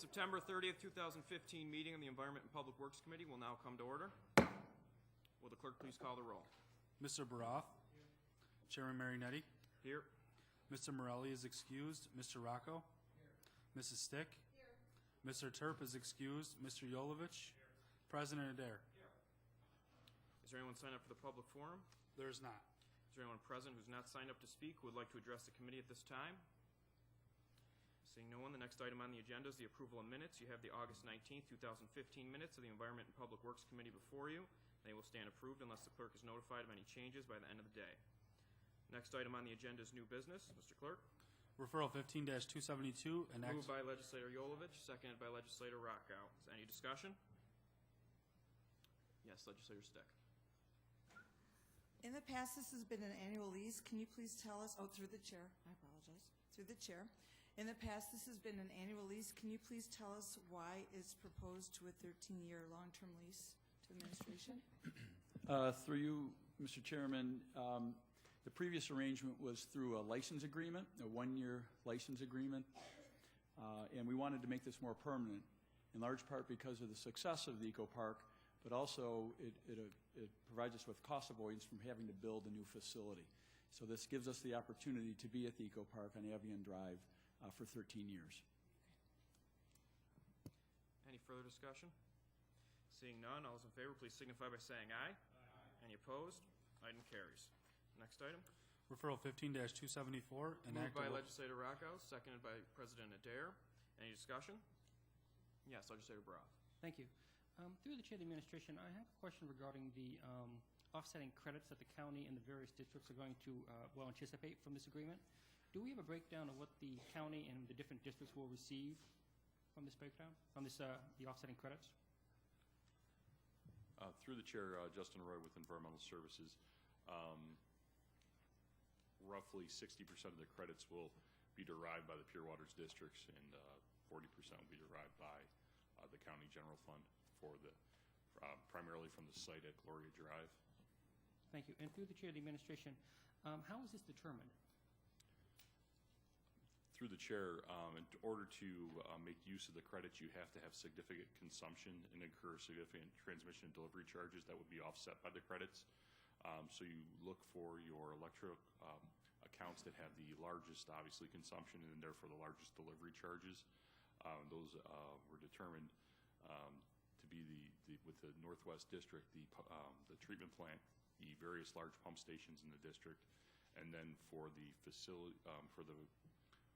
September 30th, 2015 meeting of the Environment and Public Works Committee will now come to order. Will the clerk please call the roll? Mr. Baroff. Chairman Marinetti. Here. Mr. Morelli is excused. Mr. Rocco. Mrs. Stick. Mr. Terp is excused. Mr. Yolovich. President Adair. Is there anyone signed up for the public forum? There is not. Is there anyone present who's not signed up to speak who would like to address the committee at this time? Seeing no one, the next item on the agenda is the approval of minutes. You have the August 19th, 2015 minutes of the Environment and Public Works Committee before you. They will stand approved unless the clerk is notified of any changes by the end of the day. Next item on the agenda is new business. Mr. Clerk. Referral 15-272 and Moved by Legislator Yolovich, seconded by Legislator Rockow. Is there any discussion? Yes, Legislator Stick. In the past, this has been an annual lease. Can you please tell us, through the chair, I apologize, through the chair. In the past, this has been an annual lease. Can you please tell us why it's proposed to a 13-year long-term lease to administration? Through you, Mr. Chairman, the previous arrangement was through a license agreement, a one-year license agreement, and we wanted to make this more permanent, in large part because of the success of the Eco Park, but also it provides us with cost avoidance from having to build a new facility. So this gives us the opportunity to be at the Eco Park on Avian Drive for 13 years. Any further discussion? Seeing none, all those in favor, please signify by saying aye. Aye. Any opposed? Item carries. Next item. Referral 15-274 and Moved by Legislator Rockow, seconded by President Adair. Any discussion? Yes, Legislator Brough. Thank you. Through the chair of the administration, I have a question regarding the offsetting credits that the county and the various districts are going to anticipate from this agreement. Do we have a breakdown of what the county and the different districts will receive from this breakdown, from this the offsetting credits? Through the chair, Justin Roy with Environmental Services. Roughly 60% of the credits will be derived by the Pure Waters districts, and 40% will be derived by the county general fund for the primarily from the site at Gloria Drive. Thank you. And through the chair of the administration, how is this determined? Through the chair, in order to make use of the credits, you have to have significant consumption and incur significant transmission and delivery charges that would be offset by the credits. So you look for your electric accounts that have the largest, obviously, consumption and therefore the largest delivery charges. Those were determined to be with the Northwest District, the treatment plant, the various large pump stations in the district, and then for the facility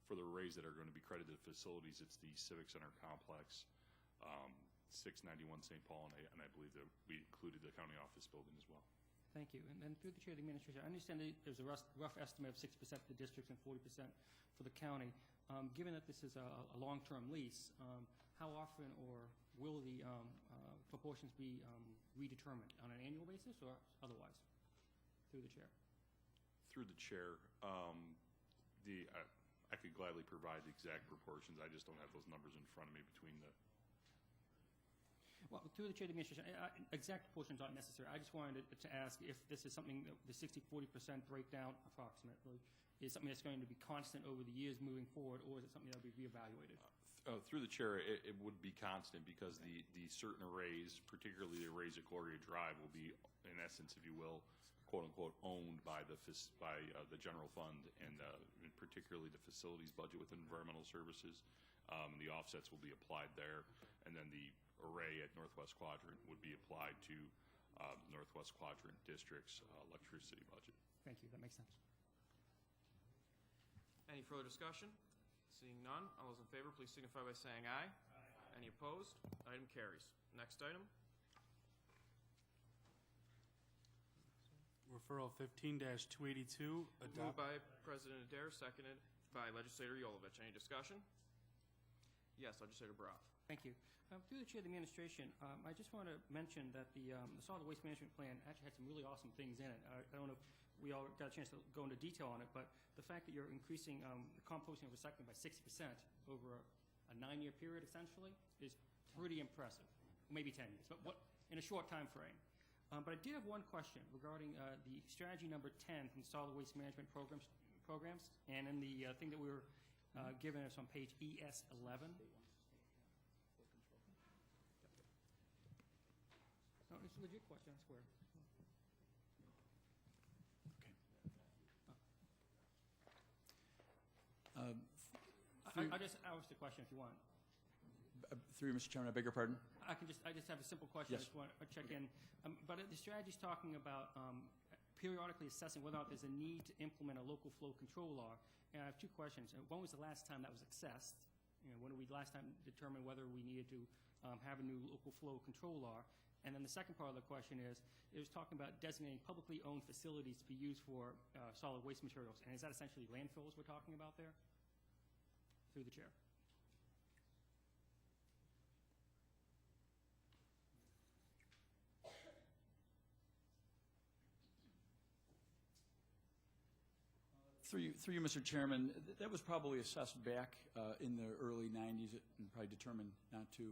for the arrays that are going to be credited to facilities, it's the Civic Center Complex, 691 St. Paul, and I believe that we included the county office building as well. Thank you. And then through the chair of the administration, I understand that there's a rough estimate of 6% for the districts and 40% for the county. Given that this is a long-term lease, how often or will the proportions be redetermined on an annual basis or otherwise? Through the chair. Through the chair, I could gladly provide the exact proportions. I just don't have those numbers in front of me between the. Well, through the chair of the administration, exact proportions aren't necessary. I just wanted to ask if this is something that the 60-40% breakdown approximately is something that's going to be constant over the years moving forward, or is it something that will be reevaluated? Through the chair, it would be constant because the certain arrays, particularly the arrays at Gloria Drive, will be, in essence, if you will, quote unquote, owned by the general fund, and particularly the facilities budget within Environmental Services. The offsets will be applied there, and then the array at Northwest Quadrant would be applied to Northwest Quadrant District's electricity budget. Thank you. That makes sense. Any further discussion? Seeing none, all those in favor, please signify by saying aye. Aye. Any opposed? Item carries. Next item. Referral 15-282. Moved by President Adair, seconded by Legislator Yolovich. Any discussion? Yes, Legislator Brough. Thank you. Through the chair of the administration, I just want to mention that the solid waste management plan actually had some really awesome things in it. I don't know if we all got a chance to go into detail on it, but the fact that you're increasing composting and recycling by 60% over a 9-year period, essentially, is pretty impressive. Maybe 10 years, but in a short time frame. But I did have one question regarding the strategy number 10 from solid waste management programs, and in the thing that we were given us on page ES11. It's a legit question, I swear. I'll just ask the question if you want. Through you, Mr. Chairman, I beg your pardon? I just have a simple question. Yes. I just want to check in. But the strategy is talking about periodically assessing whether or not there's a need to implement a local flow control law. And I have two questions. When was the last time that was assessed? When did we last time determine whether we needed to have a new local flow control law? And then the second part of the question is, it was talking about designating publicly owned facilities to be used for solid waste materials. And is that essentially landfills we're talking about there? Through the chair. Through you, Mr. Chairman, that was probably assessed back in the early 90s and probably determined not to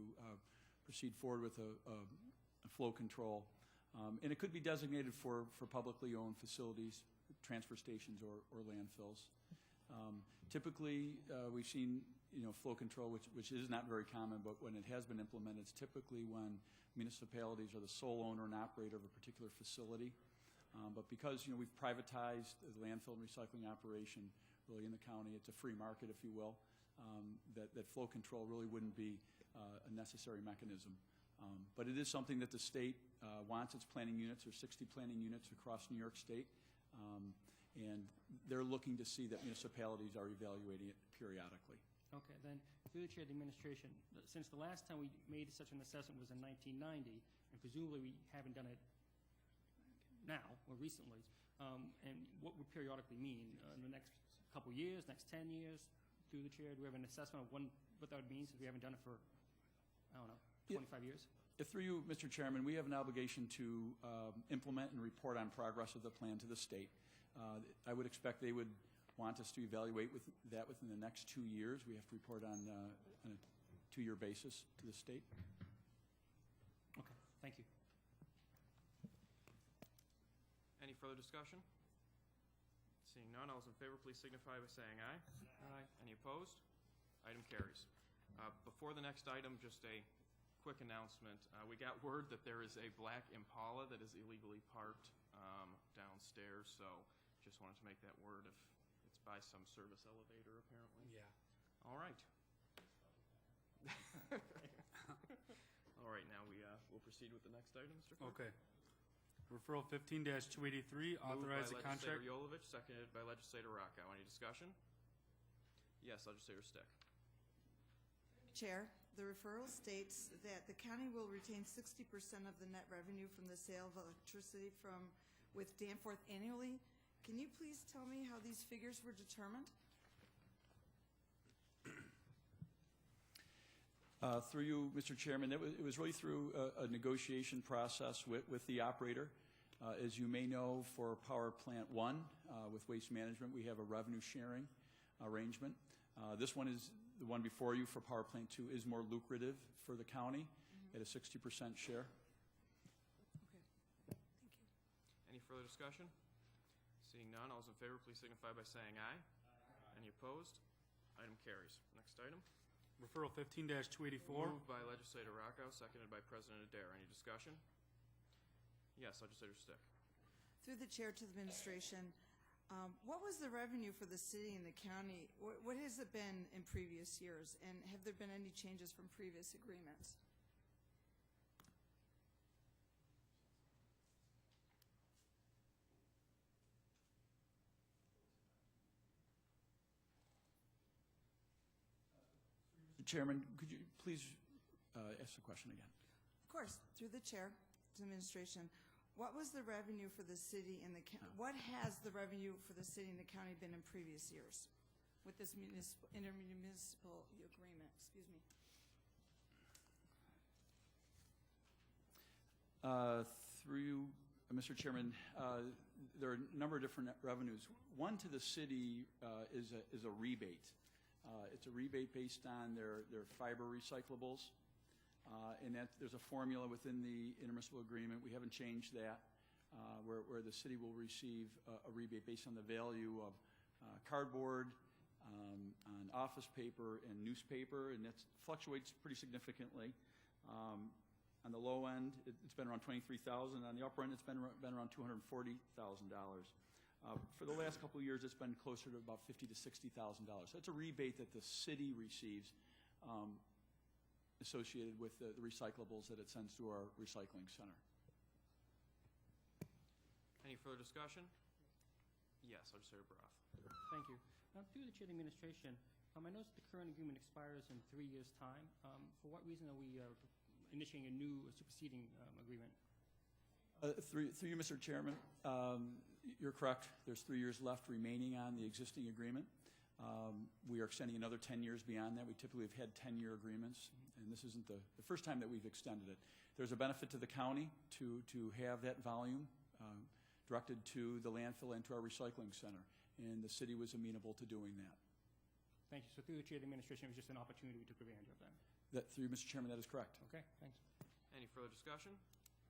proceed forward with a flow control. And it could be designated for publicly owned facilities, transfer stations, or landfills. Typically, we've seen flow control, which is not very common, but when it has been implemented, it's typically when municipalities are the sole owner and operator of a particular facility. But because we've privatized the landfill and recycling operation really in the county, it's a free market, if you will, that flow control really wouldn't be a necessary mechanism. But it is something that the state wants its planning units. There's 60 planning units across New York State, and they're looking to see that municipalities are evaluating it periodically. Okay, then through the chair of the administration, since the last time we made such an assessment was in 1990, and presumably we haven't done it now or recently, and what would periodically mean in the next couple years, next 10 years? Through the chair, do we have an assessment of what that would mean since we haven't done it for, I don't know, 25 years? Through you, Mr. Chairman, we have an obligation to implement and report on progress of the plan to the state. I would expect they would want us to evaluate that within the next 2 years. We have to report on a 2-year basis to the state. Okay, thank you. Any further discussion? Seeing none, all those in favor, please signify by saying aye. Aye. Any opposed? Item carries. Before the next item, just a quick announcement. We got word that there is a black Impala that is illegally parked downstairs, so just wanted to make that word if it's by some service elevator, apparently. Yeah. All right. All right, now we'll proceed with the next item, Mr. Clerk. Okay. Referral 15-283, authorize the Moved by contract. Legislator Yolovich, seconded by Legislator Rocco. Any discussion? Yes, Legislator Stick. Chair, the referral states that the county will retain 60% of the net revenue from the sale of electricity with Danforth annually. Can you please tell me how these figures were determined? Through you, Mr. Chairman, it was really through a negotiation process with the operator. As you may know, for Power Plant 1 with Waste Management, we have a revenue sharing arrangement. This one is the one before you for Power Plant 2 is more lucrative for the county at a 60% share. Okay, thank you. Any further discussion? Seeing none, all those in favor, please signify by saying aye. Any opposed? Item carries. Next item. Referral 15-284, Moved by Legislator Rocco, seconded by President Adair. Any discussion? Yes, Legislator Stick. Through the chair to the administration, what was the revenue for the city and the county? What has it been in previous years? And have there been any changes from previous agreements? Chairman, could you please ask the question again? Of course, through the chair to administration, what was the revenue for the city and the county? What has the revenue for the city and the county been in previous years with this intermunicipal agreement? Excuse me. Through you, Mr. Chairman, there are a number of different revenues. One to the city is a rebate. It's a rebate based on their fiber recyclables, and there's a formula within the intermunicipal agreement. We haven't changed that, where the city will receive a rebate based on the value of cardboard, on office paper and newspaper, and that fluctuates pretty significantly. On the low end, it's been around $23,000. On the upper end, it's been around $240,000. For the last couple of years, it's been closer to about $50,000 to $60,000. So it's a rebate that the city receives associated with the recyclables that it sends to our recycling center. Any further discussion? Yes, Legislator Broth. Thank you. Through the Chair of the Administration, I noticed the current agreement expires in 3 years' time. For what reason are we initiating a new superseding agreement? Through you, Mr. Chairman, you're correct. There's 3 years left remaining on the existing agreement. We are extending another 10 years beyond that. We typically have had 10-year agreements, and this isn't the first time that we've extended it. There's a benefit to the county to have that volume directed to the landfill and to our recycling center, and the city was amenable to doing that. Thank you. So through the Chair of the Administration, it was just an opportunity we took advantage of then. Through you, Mr. Chairman, that is correct. Okay, thanks. Any further discussion?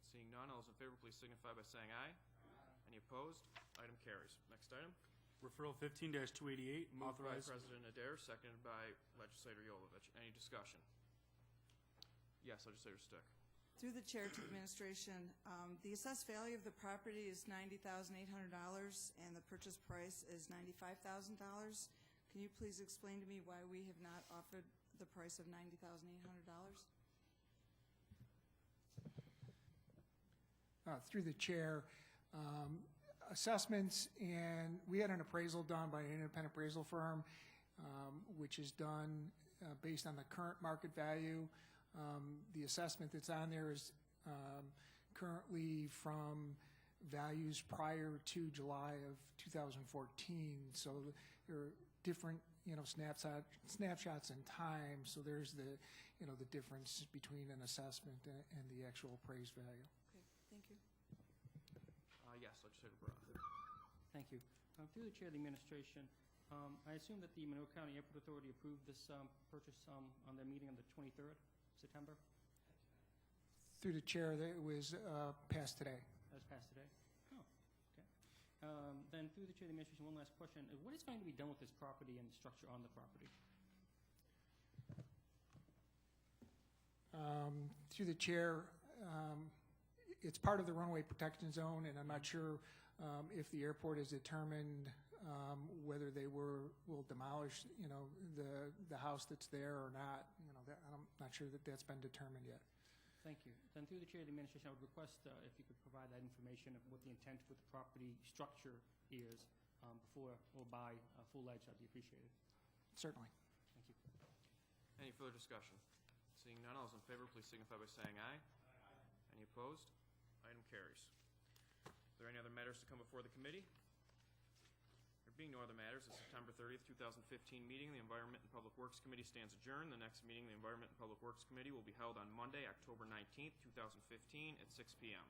Seeing none, all those in favor, please signify by saying aye. Any opposed? Item carries. Next item. Referral 15-288, Moved by authorize. President Adair, seconded by Legislator Yolovich. Any discussion? Yes, Legislator Stick. Through the Chair to the Administration, the assessed value of the property is $90,800 and the purchase price is $95,000. Can you please explain to me why we have not offered the price of $90,800? Through the chair, assessments, and we had an appraisal done by an independent appraisal firm, which is done based on the current market value. The assessment that's on there is currently from values prior to July of 2014. So there are different, snapshots in time. So there's the difference between an assessment and the actual appraised value. Okay, thank you. Yes, Legislator Broth. Thank you. Through the Chair of the Administration, I assume that the Monroe County Airport Authority approved this purchase on their meeting on the 23rd of September? Through the chair, that it was passed today. That was passed today? Oh, okay. Then through the Chair of the Administration, one last question. What is going to be done with this property and the structure on the property? Through the chair, it's part of the runway protection zone, and I'm not sure if the airport has determined whether they will demolish, the house that's there or not. I'm not sure that that's been determined yet. Thank you. Then through the Chair of the Administration, I would request if you could provide that information of what the intent with the property structure is before or by full-edge. That'd be appreciated. Certainly. Thank you. Any further discussion? Seeing none, all those in favor, please signify by saying aye. Any opposed? Item carries. Are there any other matters to come before the committee? There being no other matters, the September 30th, 2015 meeting of the Environment and Public Works Committee stands adjourned. The next meeting of the Environment and Public Works Committee will be held on Monday, October 19th, 2015 at 6 p.m.